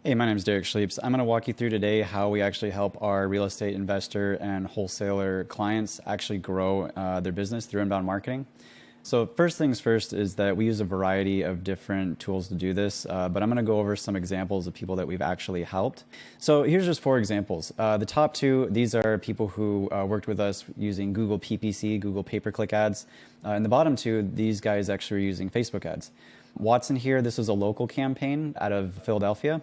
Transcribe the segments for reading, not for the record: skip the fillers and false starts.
Hey, my name is Derek Schleeps. I'm going to walk you through today how we actually help our real estate investor and wholesaler clients actually grow their business through inbound marketing. So first things first is that we use a variety of different tools to do this, but I'm going to go over some examples of people that we've actually helped. So here's just 4 examples. The top 2, these are people who worked with us using Google PPC, Google pay-per-click ads. And the bottom 2, these guys actually are using Facebook ads. Watson here, this was a local campaign out of Philadelphia,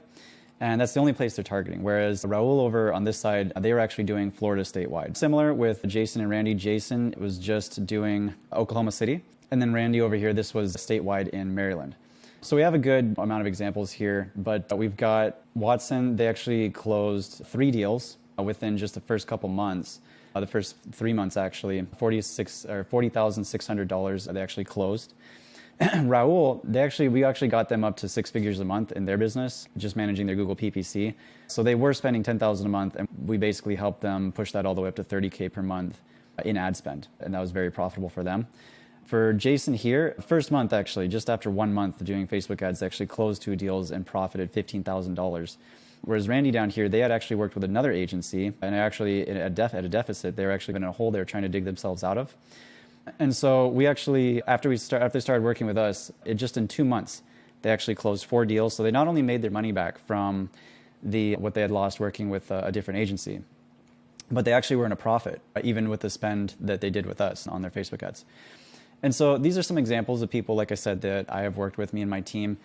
and that's the only place they're targeting. Whereas Raul over on this side, they were actually doing Florida statewide. Similar with Jason and Randy. Jason was just doing Oklahoma City, and then Randy over here, this was statewide in Maryland. So we have a good amount of examples here, but we've got Watson. They actually closed 3 deals within just the first couple months. The first 3 months actually, $40,600 they actually closed. Raul, we actually got them up to 6 figures a month in their business, just managing their Google PPC. So they were spending $10,000 a month, and we basically helped them push that all the way up to $30K per month in ad spend, and that was very profitable for them. For Jason here, first month actually, just after 1 month of doing Facebook ads, they actually closed 2 deals and profited $15,000. Whereas Randy down here, they had actually worked with another agency, and actually at a deficit. They were actually in a hole they were trying to dig themselves out of. And so we actually, after they started working with us, just in 2 months, they actually closed 4 deals. So they not only made their money back from what they had lost working with a different agency, but they actually were in a profit, even with the spend that they did with us on their Facebook ads. And so these are some examples of people, like I said, that I have worked with, me and my team.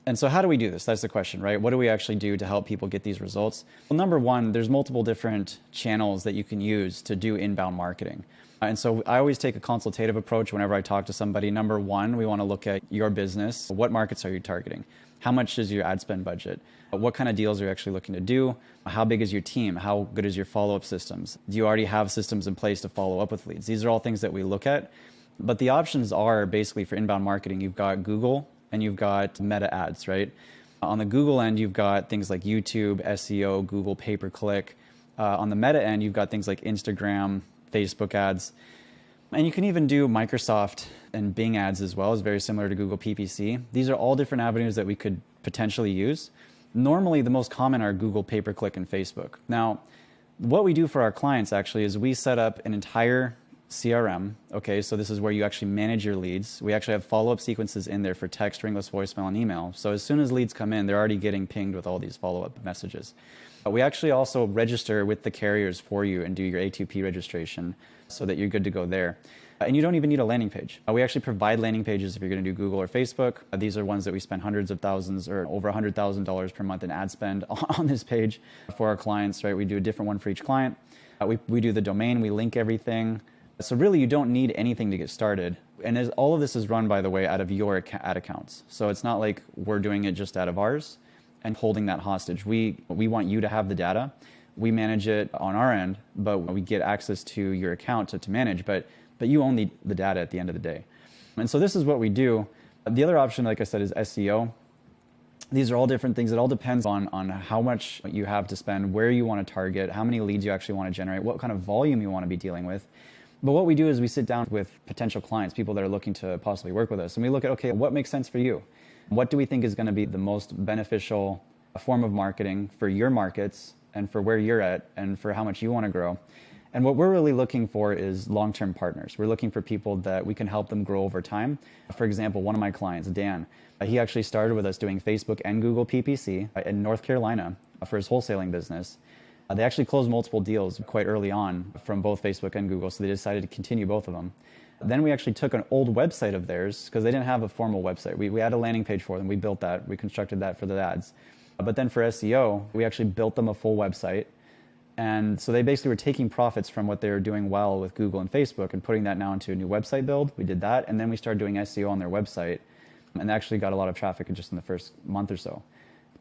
And so how do we do this? That's the question, right? What do we actually do to help people get these results? Well, number one, there's multiple different channels that you can use to do inbound marketing. And so I always take a consultative approach whenever I talk to somebody. Number one, we want to look at your business. What markets are you targeting? How much is your ad spend budget? What kind of deals are you actually looking to do? How big is your team? How good is your follow-up systems? Do you already have systems in place to follow up with leads? These are all things that we look at. But the options are basically for inbound marketing. You've got Google and you've got Meta ads, right? On the Google end, you've got things like YouTube, SEO, Google pay-per-click. On the Meta end, you've got things like Instagram, Facebook ads. And you can even do Microsoft and Bing ads as well. It's very similar to Google PPC. These are all different avenues that we could potentially use. Normally, the most common are Google pay-per-click and Facebook. Now, what we do for our clients actually is we set up an entire CRM. Okay, so this is where you actually manage your leads. We actually have follow-up sequences in there for text, ringless voicemail, and email. So as soon as leads come in, they're already getting pinged with all these follow-up messages. We actually also register with the carriers for you and do your A2P registration so that you're good to go there. And you don't even need a landing page. We actually provide landing pages if you're going to do Google or Facebook. These are ones that we spend hundreds of thousands or over $100,000 per month in ad spend on this page for our clients, right? We do a different one for each client. We do the domain, we link everything. So really, you don't need anything to get started. And all of this is run, by the way, out of your ad accounts. So it's not like we're doing it just out of ours and holding that hostage. We want you to have the data. We manage it on our end, but we get access to your account to manage. But you own the data at the end of the day. And so this is what we do. The other option, like I said, is SEO. These are all different things. It all depends on how much you have to spend, where you want to target, how many leads you actually want to generate, what kind of volume you want to be dealing with. But what we do is we sit down with potential clients, people that are looking to possibly work with us, and we look at, okay, what makes sense for you? What do we think is going to be the most beneficial form of marketing for your markets and for where you're at and for how much you want to grow? And what we're really looking for is long-term partners. We're looking for people that we can help them grow over time. For example, one of my clients, Dan, he actually started with us doing Facebook and Google PPC in North Carolina for his wholesaling business. They actually closed multiple deals quite early on from both Facebook and Google, so they decided to continue both of them. Then we actually took an old website of theirs because they didn't have a formal website. We had a landing page for them. We built that. We constructed that for the ads. But then for SEO, we actually built them a full website. And so they basically were taking profits from what they were doing well with Google and Facebook and putting that now into a new website build. We did that. And then we started doing SEO on their website and actually got a lot of traffic just in the first month or so.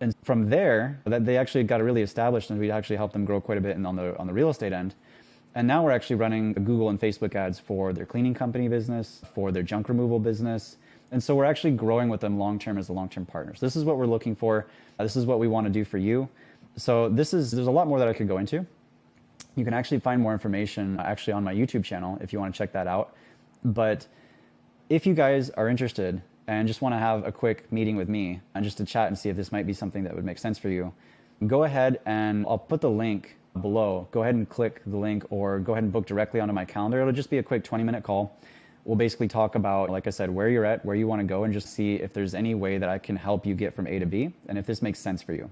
And from there, they actually got really established, and we actually helped them grow quite a bit on the real estate end. And now we're actually running Google and Facebook ads for their cleaning company business, for their junk removal business. And so we're actually growing with them long-term as the long-term partners. This is what we're looking for. This is what we want to do for you. So there's a lot more that I could go into. You can actually find more information actually on my YouTube channel if you want to check that out. But if you guys are interested and just want to have a quick meeting with me and just to chat and see if this might be something that would make sense for you, go ahead and I'll put the link below. Go ahead and click the link or go ahead and book directly onto my calendar. It'll just be a quick 20-minute call. We'll basically talk about, like I said, where you're at, where you want to go, and just see if there's any way that I can help you get from A to B and if this makes sense for you.